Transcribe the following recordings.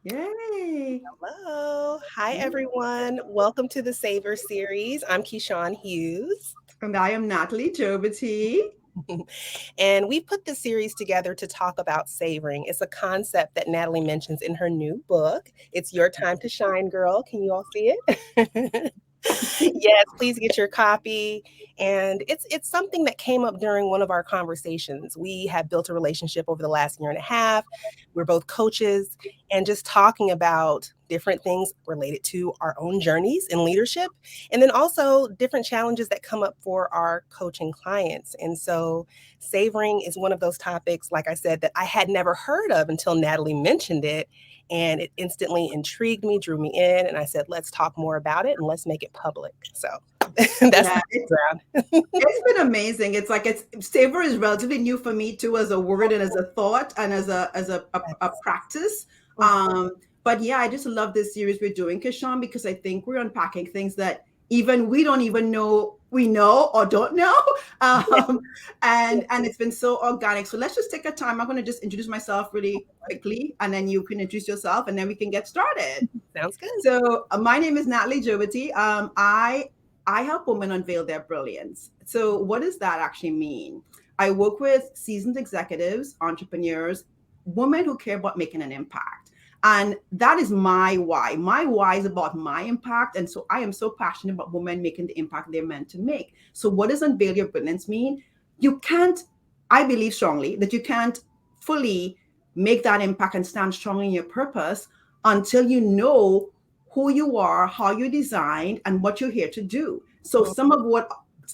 Yay. Hello. Hi, everyone. Welcome to the Savor series. I'm Keshawn Hughes. And I am Natalie Jobity. And we put this series together to talk about savoring. It's a concept that Natalie mentions in her new book. It's Your Time to Shine, Girl. Can you all see it? Yes, please get your copy. And it's something that came up during one of our conversations. We have built a relationship over the last year and a half. We're both coaches and just talking about different things related to our own journeys in leadership and then also different challenges that come up for our coaching clients. And so savoring is one of those topics, like I said, that I had never heard of until Natalie mentioned it. And it instantly intrigued me, drew me in, and I said, let's talk more about it and let's make it public. So that's Yeah, the background. it's been amazing. It's like it's savor is relatively new for me too, as a word and as a thought and as a practice. Mhm. But yeah, I just love this series we're doing, Kishan, because I think we're unpacking things that even we don't even know we know or don't know. Yeah, Um, and yeah, it's been so organic. So let's just take a time. I'm going to just introduce myself really quickly, and then you can introduce yourself, and then we can get started. sounds good. So my name is Natalie Jobity. I help women unveil their brilliance. So what does that actually mean? I work with seasoned executives, entrepreneurs, women who care about making an impact. And that is my why. My why is about my impact. And so I am so passionate about women making the impact they're meant to make. So what does unveil your brilliance mean? You can't, I believe strongly that you can't fully make that impact and stand strong in your purpose until you know who you are, how you're designed, and what you're here to do. So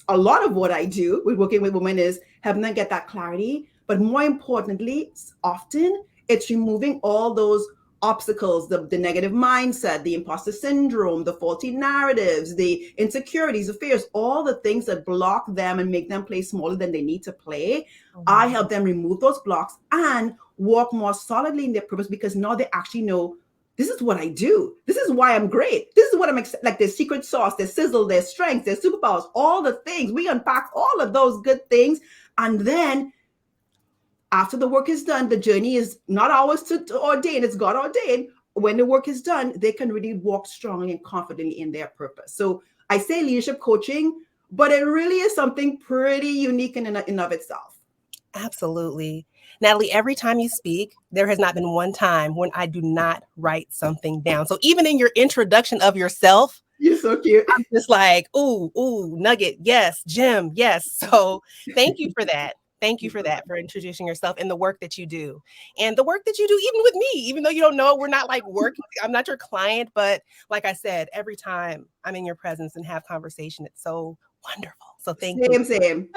a lot of what I do with working with women is helping them get that clarity. But more importantly, often it's removing all those obstacles, the negative mindset, the imposter syndrome, the faulty narratives, the insecurities, the fears, all the things that block them and make them play smaller than they need to play. I Mhm. help them remove those blocks and walk more solidly in their purpose because now they actually know this is what I do. This is why I'm great. This is what like their secret sauce, their sizzle, their strengths, their superpowers, all the things. We unpack all of those good things. And then after the work is done, the journey is not ours to ordain, it's God ordained. When the work is done, they can really walk strongly and confidently in their purpose. So I say leadership coaching, but it really is something pretty unique in of itself. Absolutely. Natalie, every time you speak, there has not been one time when I do not write something down. So even in your introduction of yourself, You're so cute. I'm just like, ooh, ooh, nugget, yes, Jim, yes. So thank you for that. Thank you for that, for introducing yourself and the work that you do. And the work that you do, even with me, even though you don't know, we're not like working, I'm not your client, but like I said, every time I'm in your presence and have conversation, it's so wonderful. So thank you. Same, same.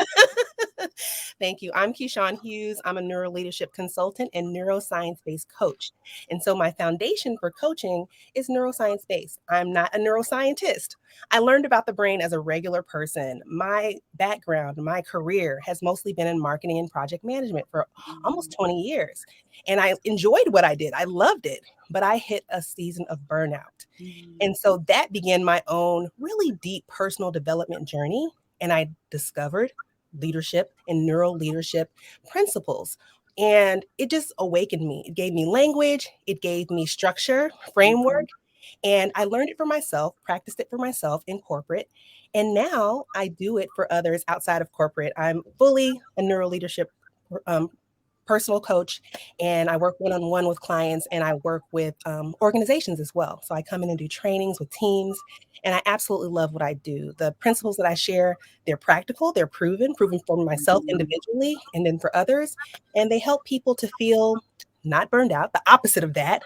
Thank you. I'm Keshawn Hughes. I'm a neuro leadership consultant and neuroscience-based coach. And so my foundation for coaching is neuroscience-based. I'm not a neuroscientist. I learned about the brain as a regular person. My background, my career has mostly been in marketing and project management for almost 20 years. And I enjoyed what I did. I loved it, but I hit a season of burnout. And so that began my own really deep personal development journey. And I discovered leadership and neuro leadership principles. And it just awakened me. It gave me language, it gave me structure, framework, and I learned it for myself, practiced it for myself in corporate. And now I do it for others outside of corporate. I'm fully a neuro leadership um, personal coach, and I work one on one with clients, and I work with organizations as well. So I come in and do trainings with teams, and I absolutely love what I do. The principles that I share, they're practical, they're proven for myself individually, and then for others, and they help people to feel not burned out, the opposite of that.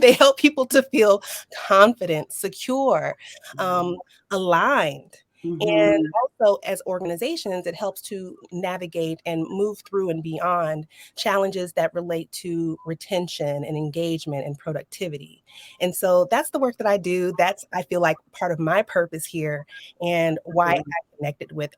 They help people to feel confident, secure, um, aligned. And Mm-hmm. also, as organizations, it helps to navigate and move through and beyond challenges that relate to retention and engagement and productivity. And so that's the work that I do. That's, I feel like, part of my purpose here and why I connected with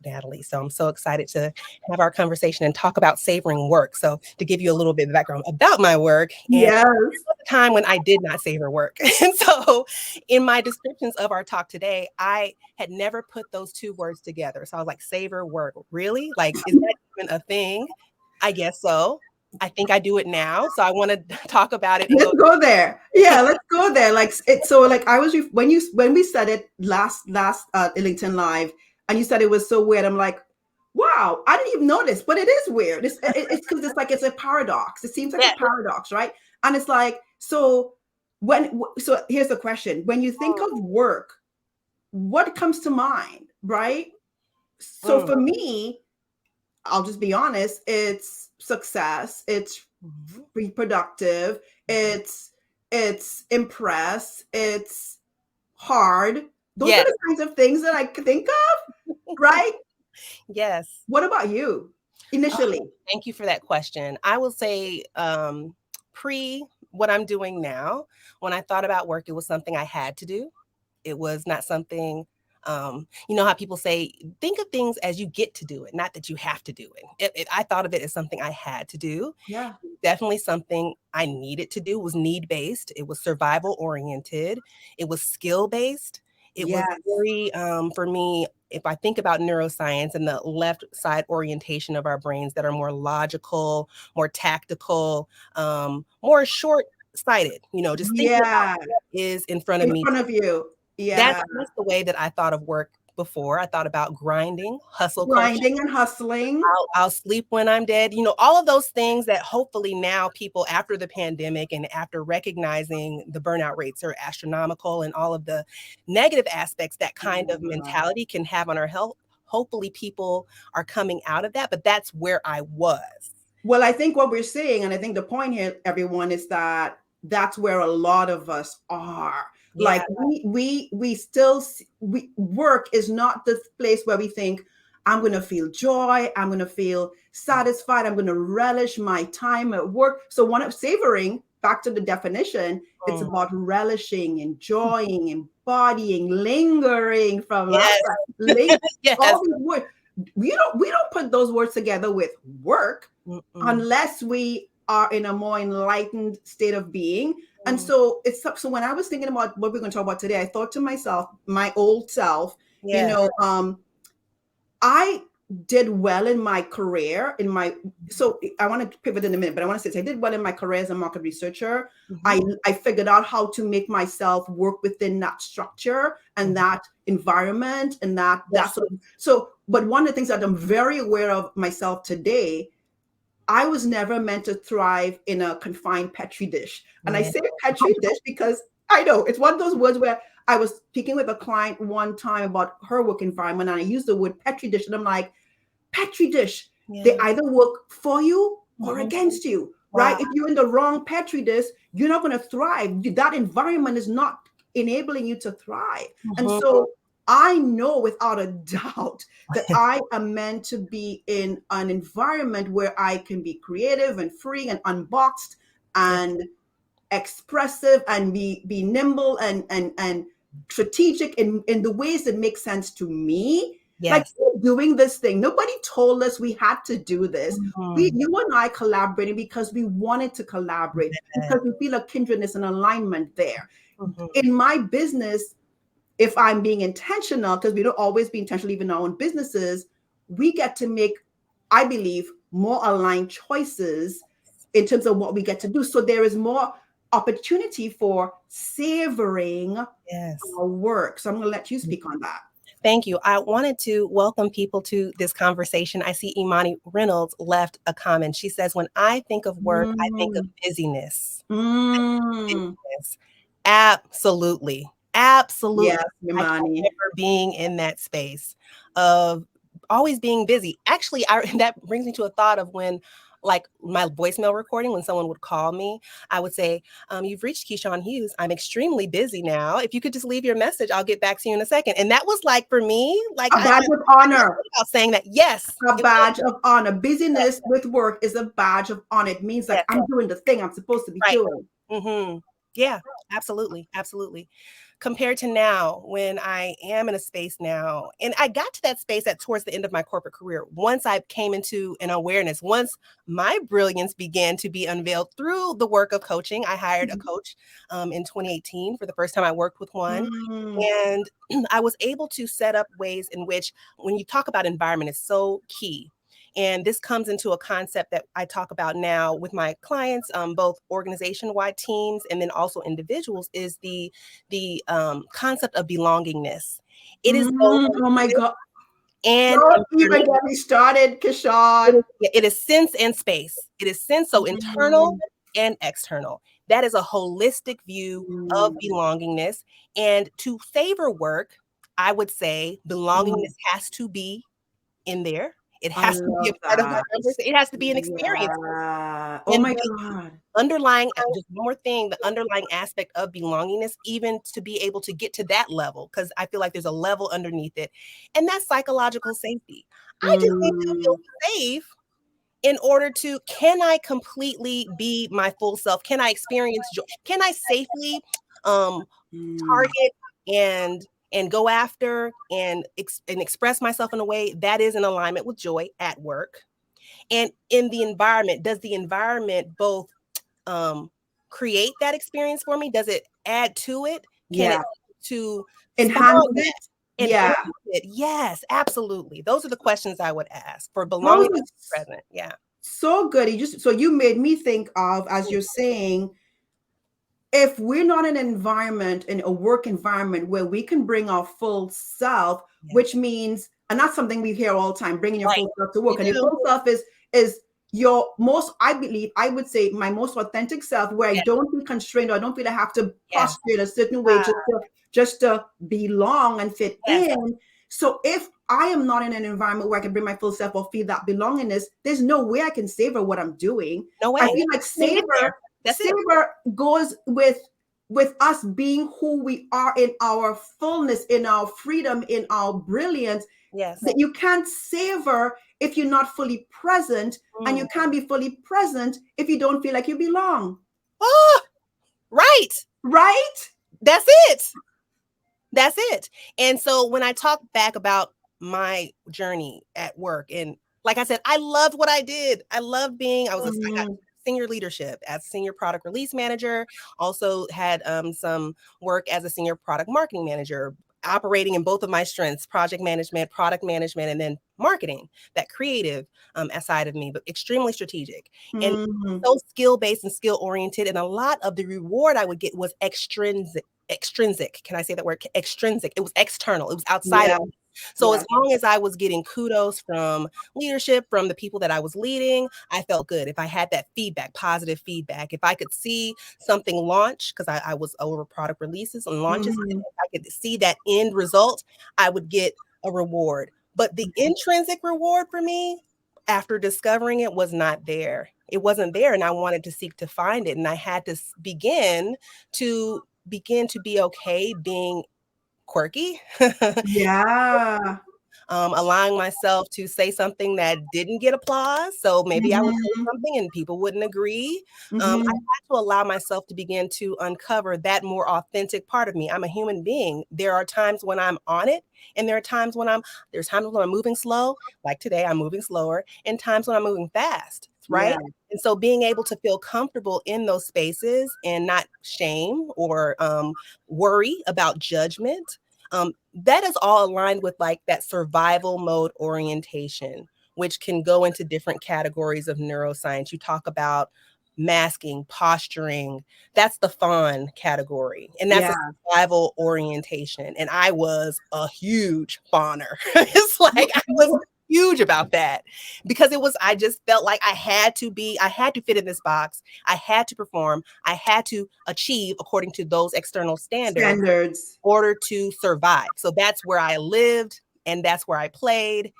Natalie. So I'm so excited to have our conversation and talk about savoring work. So to give you a little bit of background about my work, and there Yes. was a time when I did not savor work. And so in my descriptions of our talk today, I had never put those two words together. So I was like, savor work. Really? Like, is that even a thing? I guess so. I think I do it now. So I want to talk about it and Let's go. go there. Yeah, let's go there. Like it. So like I was when we said it last Illington Live, and you said it was so weird. I'm like, wow, I didn't even notice, but it is weird. It's because it's like it's a paradox. It seems like a Yes. paradox, right? And it's like so so here's the question: when you think of work, what comes to mind, right? So Mm. for me, I'll just be honest, it's success, it's Mhm. reproductive, Mhm. it's impress, it's hard. Those are Yes. the kinds of things that I could think of, right? Yes. What about you initially? Thank you for that question. I will say, pre what I'm doing now, when I thought about work, it was something I had to do. It was not something, you know how people say, think of things as you get to do it, not that you have to do it. I thought of it as something I had to do. Yeah. Definitely something I needed to do. It was need based. It was survival oriented. It was skill based. It was Yes. very, for me, if I think about neuroscience and the left side orientation of our brains that are more logical, more tactical, more short sighted, just thinking about Yeah. what is in front of In me. front of you. That's Yeah. that's the way that I thought of work before. I thought about grinding, hustle culture. Grinding and hustling. I'll sleep when I'm dead. All of those things that hopefully now people after the pandemic and after recognizing the burnout rates are astronomical and all of the negative aspects that kind of Yeah. mentality can have on our health. Hopefully people are coming out of that, but that's where I was. Well, I think what we're seeing, and I think the point here, everyone, is that that's where a lot of us are. Yeah. Like we still we work is not the place where we think I'm going to feel joy, I'm going to feel satisfied, I'm going to relish my time at work. So one of savoring, back to the definition, it's Mm. about relishing, enjoying, embodying, lingering from last Yes. time. All Yes. these words. We don't put those words together with work Mm-mm. unless we are in a more enlightened state of being. And Mm. so so when I was thinking about what we're going to talk about today, I thought to myself, my old self, you Yes. know, I did well in my career in my so I want to pivot in a minute, but I want to say this. I did well in my career as a market researcher. Mhm. I figured out how to make myself work within that structure and Mhm. that environment and that Yes. sort of so but one of the things that I'm very aware of myself today, I was never meant to thrive in a confined petri dish. And I Yeah. say petri dish because I know it's one of those words where I was speaking with a client one time about her work environment and I used the word petri dish. And I'm like, petri dish, they Yeah. either work for you or Mhm. against you, right? Wow. If you're in the wrong petri dish, you're not going to thrive. That environment is not enabling you to thrive. And Mhm. so I know without a doubt that I am meant to be in an environment where I can be creative and free and unboxed Yeah. and expressive and be nimble and strategic in the ways that make sense to me. Like Yes. doing this thing, nobody told us we had to do this. Mhm. You and I collaborating because we wanted to collaborate Yeah. because we feel a kindredness and alignment there. Mhm. In my business, if I'm being intentional, because we don't always be intentional even in our own businesses, we get to make, I believe, more aligned choices in terms of what we get to do. So there is more opportunity for savoring Yes. our work. So I'm going to let you speak on that. Thank you. I wanted to welcome people to this conversation. I see Imani Reynolds left a comment. She says, when I think of work, I think of Mm, busyness. mm. Busyness. Absolutely. Absolutely. Yes, I can Yamani. remember being in that space of always being busy. Actually, that brings me to a thought of when, like my voicemail recording, when someone would call me, I would say, you've reached Keshawn Hughes. I'm extremely busy now. If you could just leave your message, I'll get back to you in a second. And that was like, for me, like, A badge of I just honor. thought about saying that. Yes, A it was. badge of honor. Yes, Busyness with work is a badge of honor. It means like yes, I'm doing the thing I'm supposed to be right. doing. Hmm. Yeah, absolutely. Absolutely. Compared to now, when I am in a space now, and I got to that space at towards the end of my corporate career, once I came into an awareness, once my brilliance began to be unveiled through the work of coaching. I hired a coach in 2018 for the first time I worked with one. Mm, And I was able to set up ways in which, when you talk about environment, it's so key. And this comes into a concept that I talk about now with my clients, both organization-wide teams and then also individuals, is the concept of belongingness. It is both Oh my God. and Don't even environmental. get me started, Keshawn. It is sense and space. It is sense, so internal Mm, and external. That is a holistic view of mm, belongingness. And to savor work, I would say mm. belongingness has to be in there. It I has to be a love part of my that. conversation. It has to be an experience. Yeah. Oh And my the God. underlying, just one more thing, the underlying aspect of belongingness, even to be able to get to that level, because I feel like there's a level underneath it, and that's psychological safety. I just need to feel Mm, safe in order to, can I completely be my full self? Can I experience joy? Can I safely um, mm. target and go after and express myself in a way that is in alignment with joy at work? And in the environment, does the environment both um, create that experience for me? Does it add to it? Can Yeah. it to spawn Enhance that? it. Enhance Yeah. it? Yes, absolutely. Those are the questions I would ask for Those belonging are to be present. Yeah. so good. You made me think of, as you're saying, if we're not in an environment, in a work environment where we can bring our full self, Yeah. which means, and that's something we hear all the time, bringing your Right. full self to We work. And your do. full self is your most, I believe, I would say my most authentic self, where I Yeah. don't feel constrained, or I don't feel I have to Yeah. posture in a certain way Ah, just to belong and fit yes. in. So if I am not in an environment where I can bring my full self or feel that belongingness, there's no way I can savor what I'm doing. No I way. feel like Can't even get there. That's it. savor goes with us being who we are in our fullness, in our freedom, in our brilliance. Yes. That you can't savor if you're not fully present, and Mm. you can't be fully present if you don't feel like you belong. Oh, right. Right? That's it. That's it. And so when I talk back about my journey at work, and like I said, I loved what I did. I got Mhm. senior leadership as senior product release manager, also had some work as a senior product marketing manager, operating in both of my strengths, project management, product management, and then marketing, that creative side of me, but extremely strategic. And Mhm. so skill based and skill oriented. And a lot of the reward I would get was extrinsic. Can I say that word? Extrinsic. It was external. It was outside of Yeah. me. So Yeah. as long as I was getting kudos from leadership, from the people that I was leading, I felt good. If I had that feedback, positive feedback, if I could see something launch, because I was over product releases and launches, if Mhm. I could see that end result, I would get a reward. But the intrinsic reward for me, after discovering it, was not there. It wasn't there, and I wanted to seek to find it, and I had to begin to be okay being quirky, Yeah. allowing myself to say something that didn't get applause. So maybe I would say Mhm. something and people wouldn't agree. I Mhm. had to allow myself to begin to uncover that more authentic part of me. I'm a human being. There are times when I'm on it, and there's times when I'm moving slow, like today I'm moving slower, and times when I'm moving fast, Yeah. right? And so being able to feel comfortable in those spaces and not shame or worry about judgment, that is all aligned with like that survival mode orientation, which can go into different categories of neuroscience. You talk about masking, posturing. That's the fawn category, and that's a Yeah. survival orientation. And I was a huge fawner. It's like I was huge about that because I just felt like I had to fit in this box. I had to perform. I had to achieve according to those external standards Standards. order to survive. So that's where I lived and that's where I played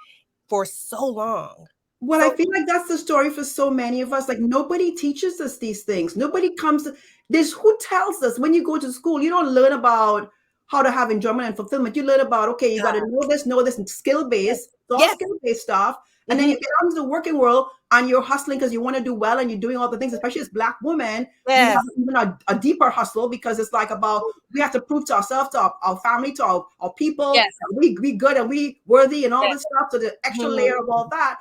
for so long. Well, I So feel like that's the story for so many of us. Like nobody teaches us these things. Nobody comes. This who tells us when you go to school. You don't learn about how to have enjoyment and fulfillment. You learn about, okay, you got to know this, and skill yes, based. It's all yes, skill based stuff. And then mhm, you get out into the working world and you're hustling because you want to do well and you're doing all the things. Especially as Black women, we have yes, even a deeper hustle because it's like about we have to prove to ourselves, to our family, to our people, yes, that we good and we worthy and all yes, this stuff. So the extra mhm, layer of all that.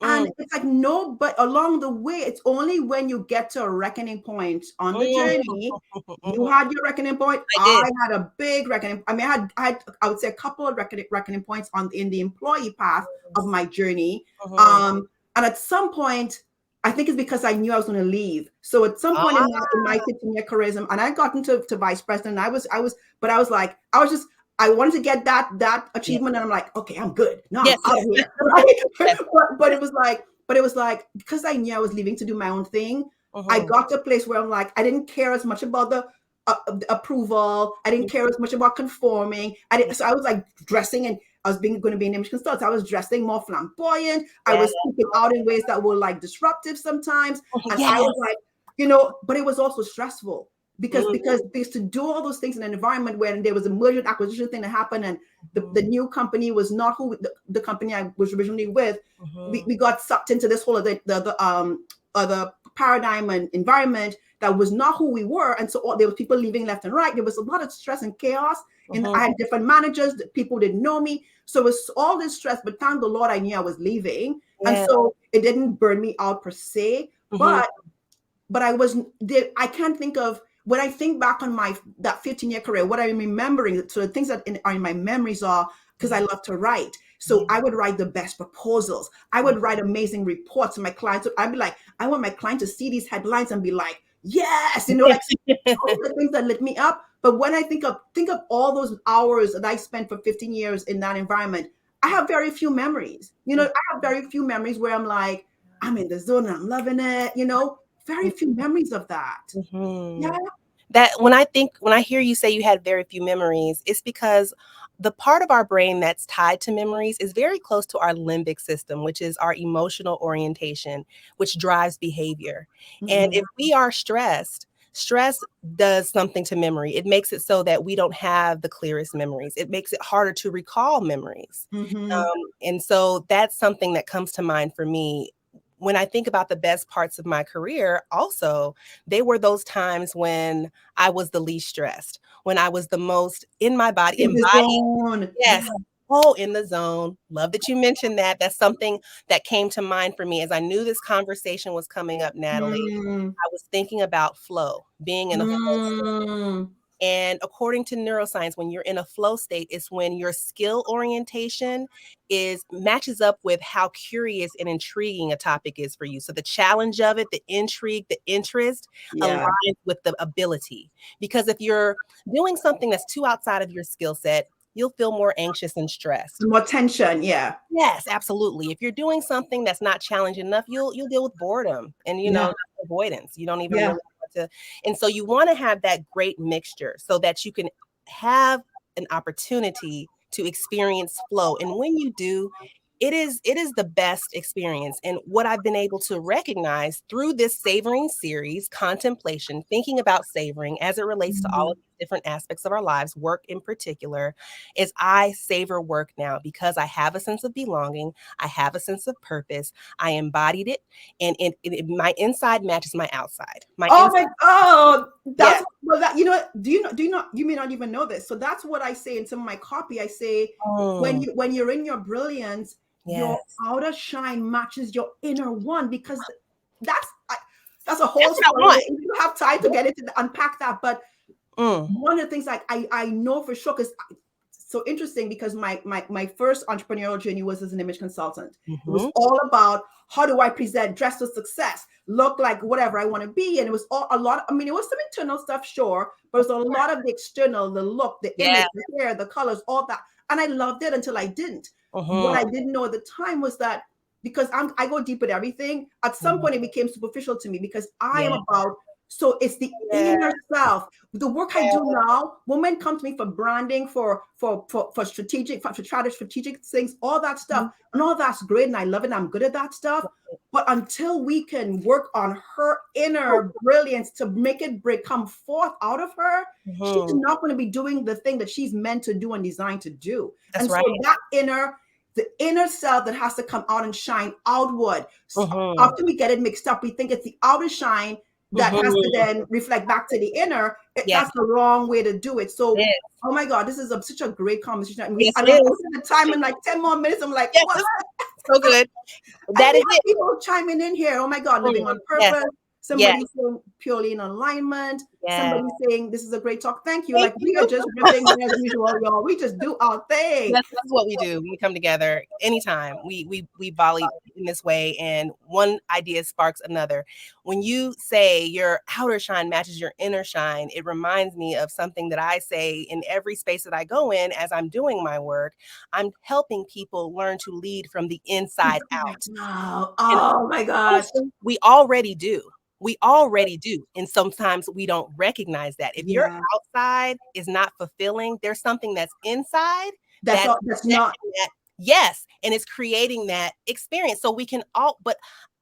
And it's like, no, but along the way, it's only when you get to a reckoning point on the journey. You had your reckoning point. I I did. had a big reckoning. I mean, I would say a couple of reckoning points in the employee path of my journey. And at some point, I think it's because I knew I was going to leave. So at some point in my 15-year career, and I got into vice president, but I was like, I wanted to get that achievement, and I'm like, okay, I'm good. No, I'm out of here, right? but it was like because I knew I was leaving to do my own thing. I got to a place where I'm like, I didn't care as much about the approval. I didn't care as much about conforming. So I was like dressing, and I was going to be an image consultant. I was dressing more flamboyant. I was speaking out in ways that were like disruptive sometimes, and I was like, but it was also stressful. Because to do all those things in an environment where there was a merger and acquisition thing that happened, and the new company was not who the company I was originally with. We got sucked into this whole other paradigm and environment that was not who we were, and so there was people leaving left and right. There was a lot of stress and chaos, and I had different managers. People didn't know me, so it was all this stress. But thank the Lord, I knew I was leaving, and so it didn't burn me out per se. But I wasn't. I can't think of. When I think back on that 15-year career, what I'm remembering, so the things that are in my memories are, because I love to write. So I would write the best proposals. I would write amazing reports to my clients. So I'd be like, I want my client to see these headlines and be like, yes, like all the things that lit me up. But when I think of all those hours that I spent for 15 years in that environment, I have very few memories. I have very few memories where I'm like, I'm in the zone and I'm loving it. Very few memories of that. Yeah. That when I hear you say you had very few memories, it's because the part of our brain that's tied to memories is very close to our limbic system, which is our emotional orientation, which drives behavior. And if we are stressed, stress does something to memory. It makes it so that we don't have the clearest memories. It makes it harder to recall memories. And so that's something that comes to mind for me. When I think about the best parts of my career, also, they were those times when I was the least stressed, when I was the most in my body, in the zone. Yes. Yeah. Oh, in the zone. Love that you mentioned that. That's something that came to mind for me as I knew this conversation was coming up, Natalie. I was thinking about flow, being in a flow state. And according to neuroscience, when you're in a flow state, it's when your skill orientation matches up with how curious and intriguing a topic is for you. So the challenge of it, the intrigue, the interest aligns with the ability. Because if you're doing something that's too outside of your skill set, you'll feel more anxious and stressed. More tension, yeah. Yes, absolutely. If you're doing something that's not challenging enough, you'll deal with boredom and avoidance. You don't even really want to. And so you want to have that great mixture so that you can have an opportunity to experience flow. And when you do, it is the best experience. And what I've been able to recognize through this savoring series, contemplation, thinking about savoring as it relates to all of the different aspects of our lives, work in particular, is I savor work now because I have a sense of belonging. I have a sense of purpose. I embodied it, and my inside matches my outside. That's well. That do you know? You may not even know this. So that's what I say in some of my copy. I say when you're in your brilliance, your outer shine matches your inner one, because that's a whole story. You have time to get into unpack that, but one of the things I know for sure, because so interesting, because my first entrepreneurial journey was as an image consultant. It was all about how do I present, dress for success, look like whatever I want to be. And it was it was some internal stuff, sure, but it was a lot of the external, the look, the image, the hair, the colors, all that. And I loved it until I didn't. What I didn't know at the time was that because I go deep with everything, at some point it became superficial to me, because I am about, so it's the inner self. The work I do now, women come to me for branding, for strategic things, all that stuff. And all that's great. And I love it. And I'm good at that stuff. But until we can work on her inner brilliance to make it come forth out of her, she's not going to be doing the thing that she's meant to do and designed to do. So that the inner self that has to come out and shine outward. So after we get it mixed up, we think it's the outer shine that has to then reflect back to the inner. That's the wrong way to do it. So, oh my God, this is such a great conversation. I look at the time in like 10 more minutes. I'm like, what? So good. And That we is have it. people chiming in here. Oh my God, living on Yes. purpose. Yes. Somebody saying purely in alignment. Yes. Somebody saying this is a great talk. Thank you. Thank Like we are you. just ripping in as usual, y'all. We just do our thing. That's what we do. We come together anytime. We volley in this way, and one idea sparks another. When you say your outer shine matches your inner shine, it reminds me of something that I say in every space that I go in as I'm doing my work. I'm helping people learn to lead from the inside out. Wow. And Oh my gosh. honestly, we already do. We already do. And sometimes we don't recognize that. If your Yeah. outside is not fulfilling, there's something that's inside That's that's all. That's not. connecting that. Yes. And it's creating that experience. So we can all, but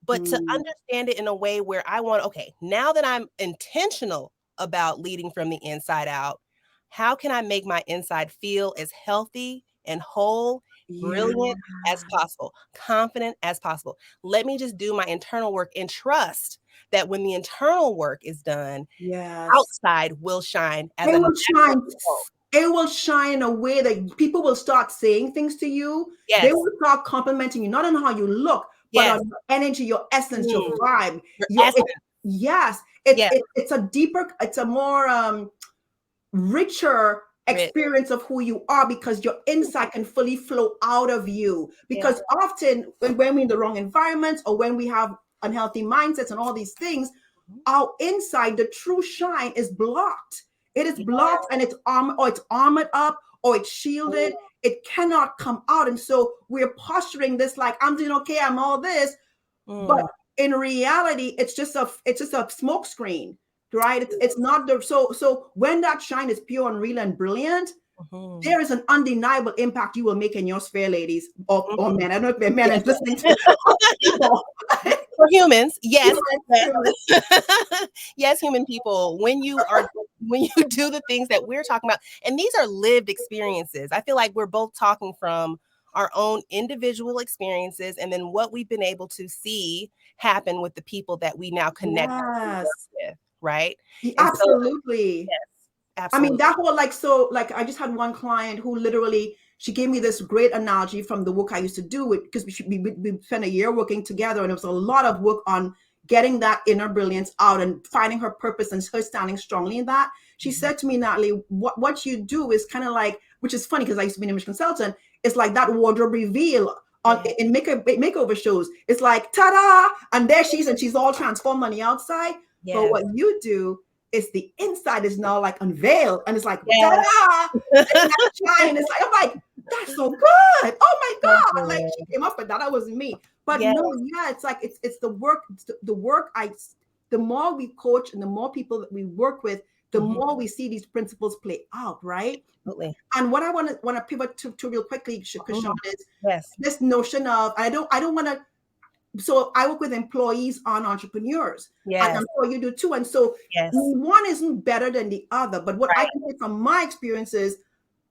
to Mm, understand it in a way where I want, okay, now that I'm intentional about leading from the inside out, how can I make my inside feel as healthy and whole, yeah. brilliant as possible, confident as possible? Let me just do my internal work and trust that when the internal work is done, Yes. outside will shine as It a will natural shine. result. It will shine in a way that people will start saying things to you. They Yes, will start complimenting you, not on how you look, but yes. on your energy, your essence, your Mm, vibe. your Your it, essence. yes, it's Yes, it's a deeper, it's a more richer rich. experience of who you are because your insight can fully flow out of you. Yeah. Because often when we're in the wrong environments or when we have unhealthy mindsets and all these things, Mhm. our inside, the true shine is blocked. It is Yeah. blocked and it's armored up or it's shielded. Mm, It cannot come out. And so we're posturing this like I'm doing okay, I'm all this, but mm, in reality, it's just a smoke screen, right? It's not the so when that shine is pure and real and brilliant, mhm, there is an undeniable impact you will make in your sphere, ladies or mhm. men. I don't know if men Yes. is listening to people. For humans, yes, yes. Humans. Yes, human people, when you do the things that we're talking about, and these are lived experiences. I feel like we're both talking from our own individual experiences and then what we've been able to see happen with the people that we now connect and work Yes, with, right? And so, absolutely. yes, I mean, absolutely. that whole like so like I just had one client who literally she gave me this great analogy from the work I used to do with because we spent a year working together and it was a lot of work on getting that inner brilliance out and finding her purpose and her standing strongly in that. She Mhm. said to me, Natalie, what you do is kind of like, which is funny because I used to be an image consultant, it's like that wardrobe reveal on Yeah. in makeover shows. It's like ta-da, and there she is, and she's all transformed on the outside. But Yes. what you do is the inside is now like unveiled and it's like Yes. ta-da and that shine it's like I'm like that's so good oh my So god like she good. came up with that wasn't me but Yes. no yeah it's like it's the work the work I the more we coach and the more people that we work with the Mhm. more we see these principles play out right Absolutely. and what I want to pivot to real quickly Keshawn, Mhm. is Yes. this notion of I don't want to so I work with employees and entrepreneurs, and Yes. I'm sure you do too. And so Yes. one isn't better than the other. But what I Right. can say from my experiences,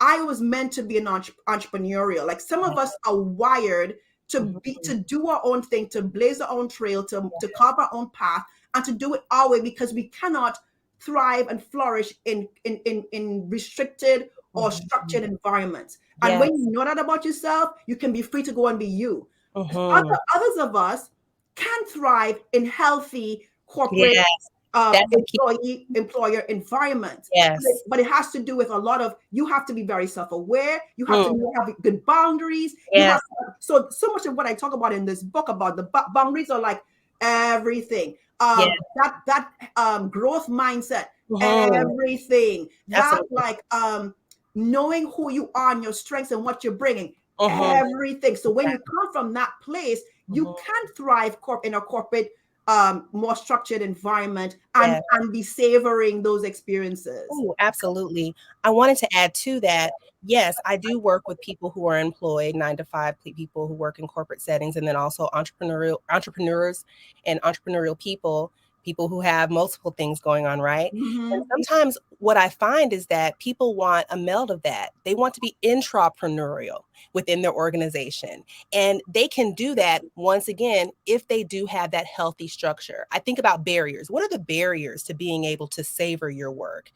I was meant to be an entrepreneurial. Like some of us are wired Mhm. to do our own thing, to blaze our own trail, to carve our own path, and to do it our way because we cannot thrive and flourish in restricted or structured Mhm. environments. And when Yes. you know that about yourself, you can be free to go and be you. Mhm. Others of us can thrive in healthy corporate Yes. That's the key. employee employer environments. Yes. But it has to do with a lot of you have to be very self-aware. You have to Mm. have good boundaries. You have Yes. so much of what I talk about in this book about the boundaries are like everything. Yes. That growth mindset, Mhm. everything. That Absolutely. like knowing who you are and your strengths and what you're bringing, Mhm. everything. So when you Exactly. come from that place, you Mhm. can thrive in a corporate more structured environment Yes. and be savoring those experiences. Oh, absolutely. I wanted to add to that. Yes, I do work with people who are employed, 9 to 5 people who work in corporate settings, and then also entrepreneurs and entrepreneurial people, people who have multiple things going on, right? And Mhm. sometimes what I find is that people want a meld of that. They want to be intrapreneurial within their organization. And they can do that once again if they do have that healthy structure. I think about barriers. What are the barriers to being able to savor your work?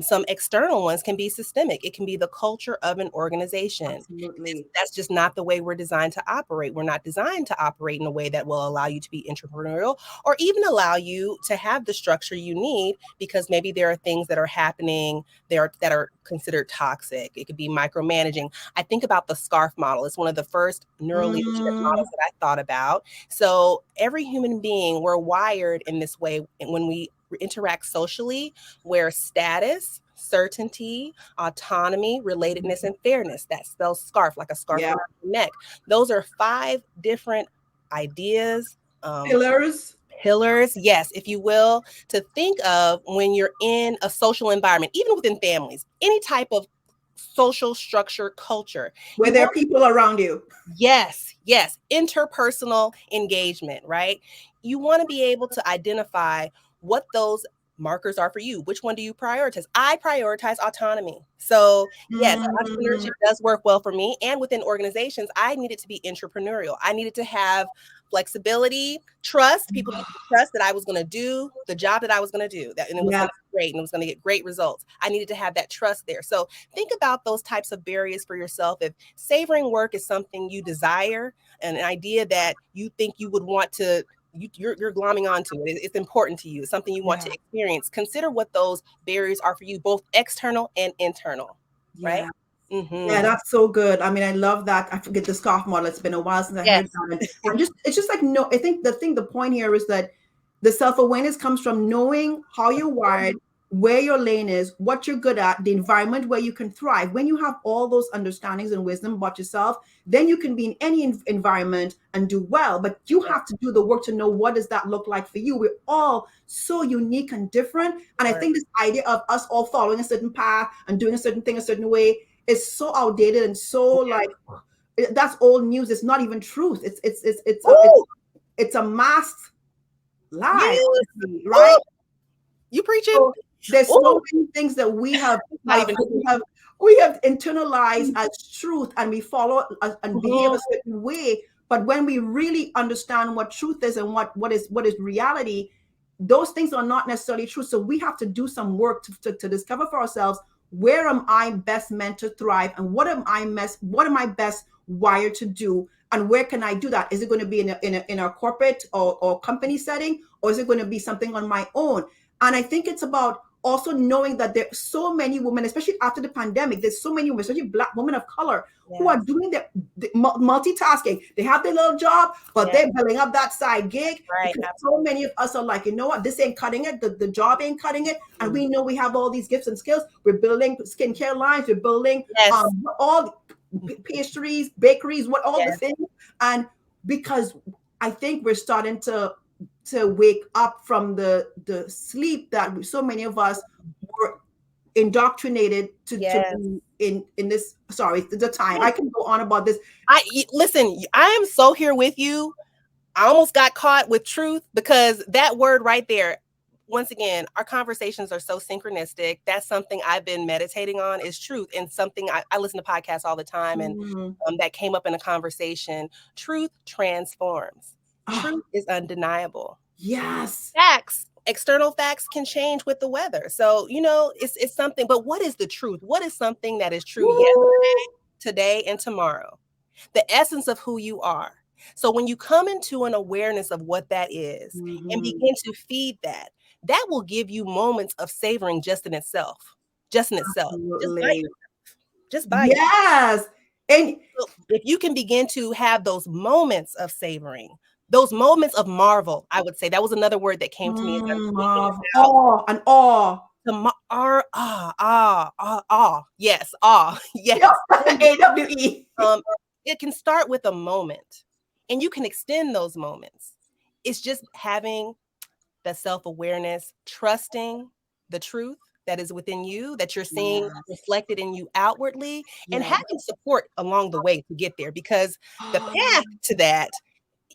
Some external ones can be systemic. It can be the culture of an organization. Absolutely. That's just not the way we're designed to operate. We're not designed to operate in a way that will allow you to be entrepreneurial or even allow you to have the structure you need, because maybe there are things that are happening there that are considered toxic. It could be micromanaging. I think about the SCARF model. It's one of the first neuro leadership Mm, models that I thought about. So every human being, we're wired in this way when we interact socially, where status, certainty, autonomy, relatedness, and fairness, that spells SCARF, like a scarf yeah. around your neck. Those are 5 different ideas, um, Pillars. pillars, yes, if you will, to think of when you're in a social environment, even within families, any type of social structure, culture. Where You there are want, people around you. yes, yes, interpersonal engagement, right? You want to be able to identify what those markers are for you. Which one do you prioritize? I prioritize autonomy. So, yes, Mm, entrepreneurship does work well for me. And within organizations, I needed to be entrepreneurial. I needed to have flexibility, trust. People needed to trust that I was going to do the job that I was going to do, that, and it was yeah. going to be great and it was going to get great results. I needed to have that trust there. So, think about those types of barriers for yourself. If savoring work is something you desire, and an idea that you think you would want to, you're glomming onto it. It's important to you. It's something you want Yeah. to experience. Consider what those barriers are for you, both external and internal, right? Yeah. Yeah, Mm-hmm. that's so good. I mean, I love that. I forget the scarf model. It's been a while since I heard Yes. that. And I'm just, it's just like, no, I think the point here is that the self-awareness comes from knowing how you're wired, where your lane is, what you're good at, the environment where you can thrive. When you have all those understandings and wisdom about yourself, then you can be in any environment and do well. But you Yes. have to do the work to know what does that look like for you. We're all so unique and different. And I Or, think this idea of us all following a certain path and doing a certain thing a certain way is so outdated and so like that's old news. It's not even truth. ooh, It's a masked lie, yes. honestly, right? Ooh, you preaching? So there's Ooh, so many things that not even true. we have internalized as truth, and we follow and behave Mhm. a certain way. But when we really understand what truth is and what is reality, those things are not necessarily true. So we have to do some work to discover for ourselves, where am I best meant to thrive, and what am I best wired to do, and where can I do that? Is it going to be in a corporate or company setting, or is it going to be something on my own? And I think it's about also knowing that there are so many women, especially after the pandemic, there's so many women, especially Black women of color, who are Yes. doing the multitasking. They have their little job, but Yes. they're building up that side That's gig, right. because so Absolutely. many of us are like, you know what, this ain't cutting it. The job ain't cutting it. And Mm. we know we have all these gifts and skills. We're building skincare lines. We're building Yes. all pastries, bakeries, what all the Yes. things. And because I think we're starting to wake up from the sleep that so many of us were indoctrinated to Yes. be in this. Sorry, the time I can go on about this. Listen, I am so here with you. I almost got caught with truth, because that word right there, once again, our conversations are so synchronistic. That's something I've been meditating on, is truth, and something I listen to podcasts all the time, and Mm, that came up in a conversation. Truth transforms. ah, Truth is undeniable. yes. Facts, external facts can change with the weather. So, it's something, but what is the truth? What is something that is true Woo. today, and tomorrow? The essence of who you are. So when you come into an awareness of what that is and Mhm. begin to feed that, that will give you moments of savoring just in itself, just in itself, just by Absolutely. just by yourself. Yes. And So if you can begin to have those moments of savoring, those moments of marvel, I would say that was another word that came to me as I'm thinking of about awe and awe. yes, awe, Yeah. yes. AWE. Um, it can start with a moment, and you can extend those moments. It's just having the self-awareness, trusting the truth that is within you, that you're seeing Yes. reflected in you outwardly, and Yes. having support along the way to get there, because the Ah, path to that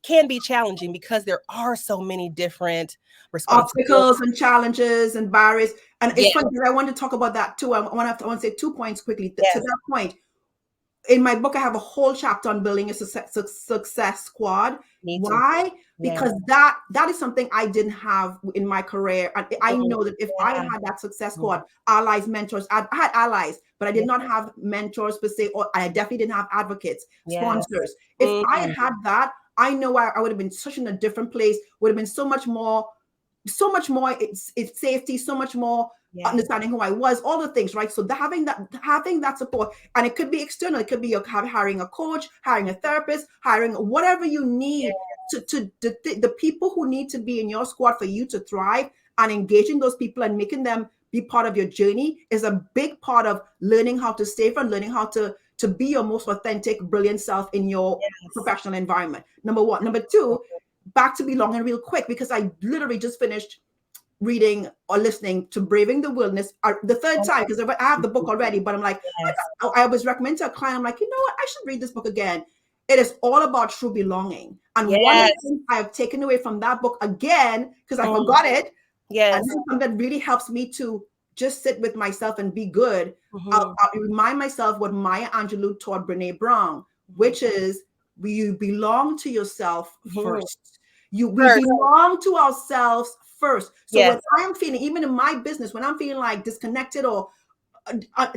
can be challenging because there are so many different responsibilities. obstacles and challenges and barriers. And it's Yeah, funny because I want to talk about that too. I want to say 2 points quickly to yes, that point. In my book, I have a whole chapter on building a success squad. me too. Why? Yeah. Because that is something I didn't have in my career. And I Mm, know that if I yeah. had that success Mm, squad, allies, mentors, I had allies, but I did yeah. not have mentors per se, or I definitely didn't have advocates, Yes. sponsors. If I Mm, had that, I know I would have been such in a different place, would have been so much more it's safety, so much more yes. understanding who I was, all the things, right? So having that support, and it could be external, it could be your hiring a coach, hiring a therapist, hiring whatever you need to the people who need to be in your squad for you to thrive, and engaging those people and making them be part of your journey is a big part of learning how to save and learning how to be your most authentic, brilliant self in your Yes. professional environment. Number one. Number two, back to belonging real quick, because I literally just finished reading or listening to Braving the Wilderness the third time, because I have the book already, but I'm like, Yes. I was recommending to a client, I'm like, you know what, I should read this book again. It is all about true belonging. And one of the Yes. things I have taken away from that book again, because I Mm, forgot it, and yes. this is something that really helps me to just sit with myself and be good. Hmm. I'll remind myself what Maya Angelou taught Brene Brown, Hmm. which is you belong to yourself Hmm. first. We First. belong to ourselves first. So when Yes. I'm feeling, even in my business, when I'm feeling like disconnected or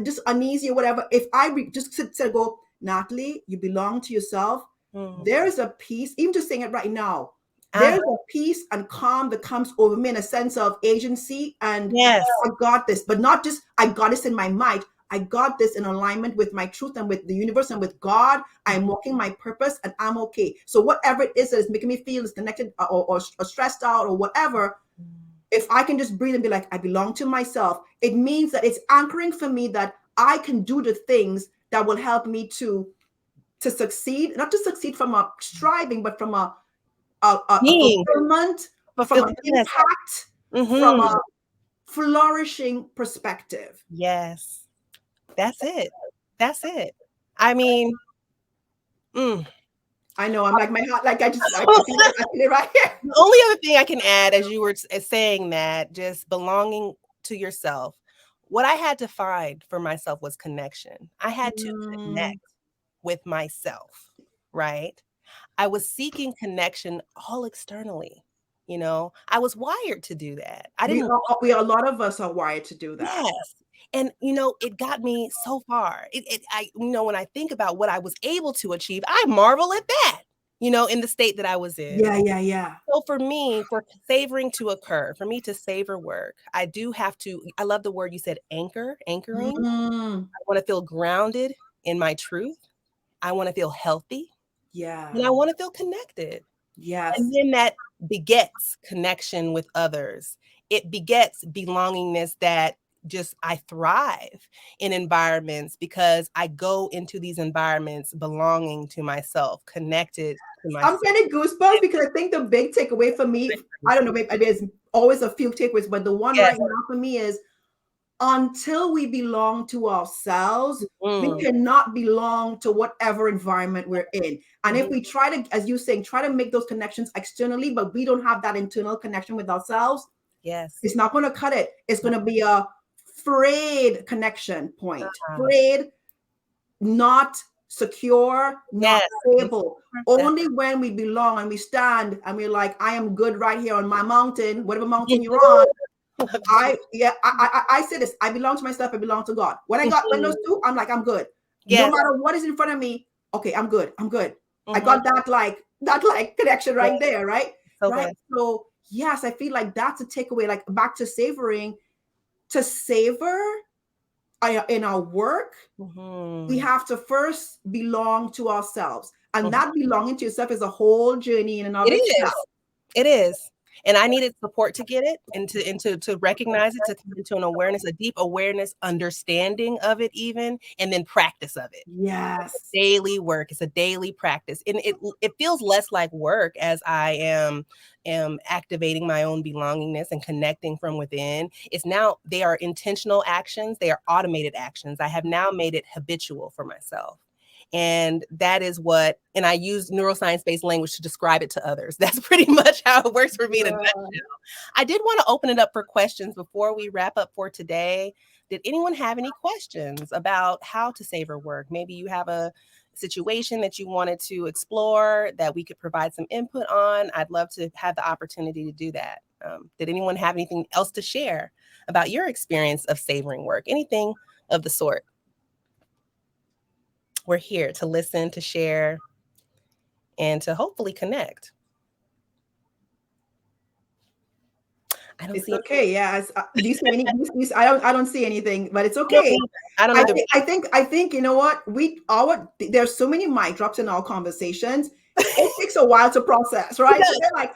just uneasy or whatever, if I just sit and go, Natalie, you belong to yourself. Mm. There is a peace, even just saying it right now, Ah, there's a peace and calm that comes over me in a sense of agency. And yes. I got this, but not just I got this in my mind. I got this in alignment with my truth and with the universe and with God. I'm walking my purpose and I'm okay. So whatever it is that is making me feel disconnected or stressed out or whatever, if I can just breathe and be like, I belong to myself, it means that it's anchoring for me that I can do the things that will help me to succeed, not to succeed from a striving, but from a Being fulfillment, from fulfilled. an Yes. impact, from Hmm. a flourishing perspective. Yes. That's it. That's it. I mean, mm. I know I'm like my heart, like I feel it right here. The only other thing I can add, as you were saying that, just belonging to yourself, what I had to find for myself was connection. I had to connect Mm, with myself, right? I was seeking connection all externally. I was wired to do that. I didn't want we are a lot of us are wired to do that. Yes. And it got me so far. When I think about what I was able to achieve, I marvel at that, in the state that I was in. Yeah, yeah, yeah. So for me, for savoring to occur, for me to savor work, I love the word you said, anchoring. Mm, I want to feel grounded in my truth. I want to feel healthy yeah. and I want to feel connected. And Yes. then that begets connection with others. It begets belongingness that just I thrive in environments because I go into these environments belonging to myself, connected to I'm myself. getting goosebumps because I think the big takeaway for me, I don't know, maybe there's always a few takeaways, but the one Yes. right now for me is until we belong to ourselves, we Mm, cannot belong to whatever environment we're in. And if mhm. we try to, as you saying, try to make those connections externally, but we don't have that internal connection with ourselves, Yes. it's not going to cut it. It's going to be a frayed connection point, Ah, frayed, not secure, not yes. stable. That's Only when we belong and we stand and we're like, I am good right here on my mountain, whatever mountain you're on. I say this. I belong to myself. I belong to God. When those two, I'm like, I'm good. No Yes. matter what is in front of me, okay, I'm good. I'm good. I Mhm. got that connection Yes. right there, right? So Right. good. So yes, I feel like that's a takeaway. Like back to savoring, to savor in our work, we Mhm. have to first belong to ourselves. And Mhm. that belonging to yourself is a whole journey in and It of itself. is. It is. And I needed support to get it and to recognize it, to come into an awareness, a deep awareness, understanding of it even, and then practice of it. Yes. Daily work. It's a daily practice. And it feels less like work as I am activating my own belongingness and connecting from within. They are intentional actions, they are automated actions. I have now made it habitual for myself. And that is what, and I use neuroscience-based language to describe it to others. That's pretty much how it works for me in a nutshell. I did want to open it up for questions before we wrap up for today. Did anyone have any questions about how to savor work? Maybe you have a situation that you wanted to explore that we could provide some input on. I'd love to have the opportunity to do that. Did anyone have anything else to share about your experience of savoring work? Anything of the sort? We're here to listen, to share, and to hopefully connect. I don't It's see. okay. Yeah. Do you see any? I don't see anything, but it's I don't okay. I don't either. I think, you know what? There's so many mic drops in our conversations. It takes a while to process, right? So they're like,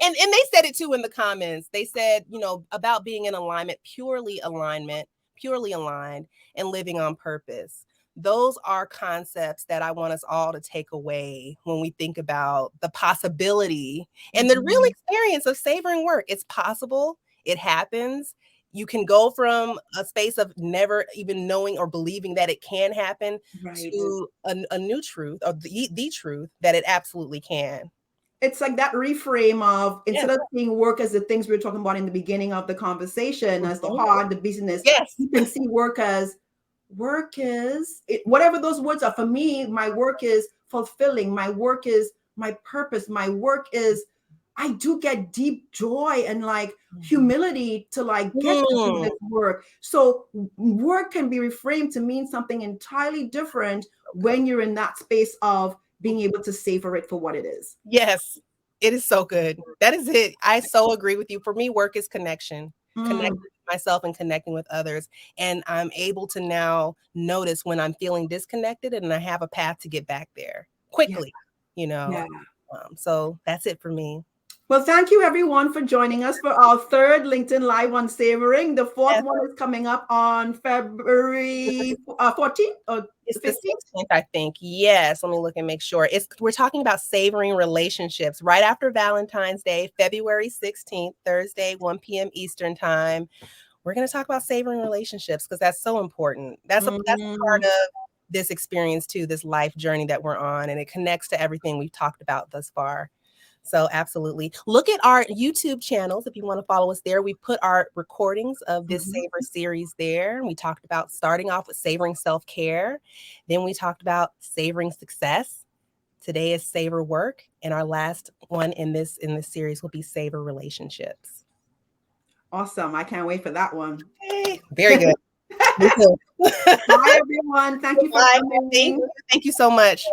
And they said it too in the comments. They said, about being in alignment, purely aligned, and living on purpose. Those are concepts that I want us all to take away when we think about the possibility and the real experience of savoring work. It's possible. It happens. You can go from a space of never even knowing or believing that it can happen to a new truth, or the truth that it absolutely can. It's like that reframe of, instead of seeing work as the things we were talking about in the beginning of the conversation, as the hard, the business, you can see work is whatever those words are. For me, my work is fulfilling. My work is my purpose. My work is, I do get deep joy and like humility to like get to do this work. So work can be reframed to mean something entirely different when you're in that space of being able to savor it for what it is. Yes, it is so good. That is it. I so agree with you. For me, work is connection, connecting with myself and connecting with others. And I'm able to now notice when I'm feeling disconnected, and I have a path to get back there quickly, So that's it for me. Well, thank you everyone for joining us for our third LinkedIn Live on Savoring. The fourth one is coming up on February 14th or it's 15th? The 16th, I think. Yes, let me look and make sure. We're talking about savoring relationships right after Valentine's Day, February 16th, Thursday, 1 p.m. Eastern time. We're going to talk about savoring relationships because that's so important. That's a part of this experience too, this life journey that we're on, and it connects to everything we've talked about thus far. So absolutely. Look at our YouTube channels if you want to follow us there. We put our recordings of this Savor series there. We talked about starting off with savoring self-care. Then we talked about savoring success. Today is savor work. And our last one in this series will be savor relationships. Awesome. I can't wait for that one. Okay. Very good. Bye, everyone. Thank you for coming. Thank you so much.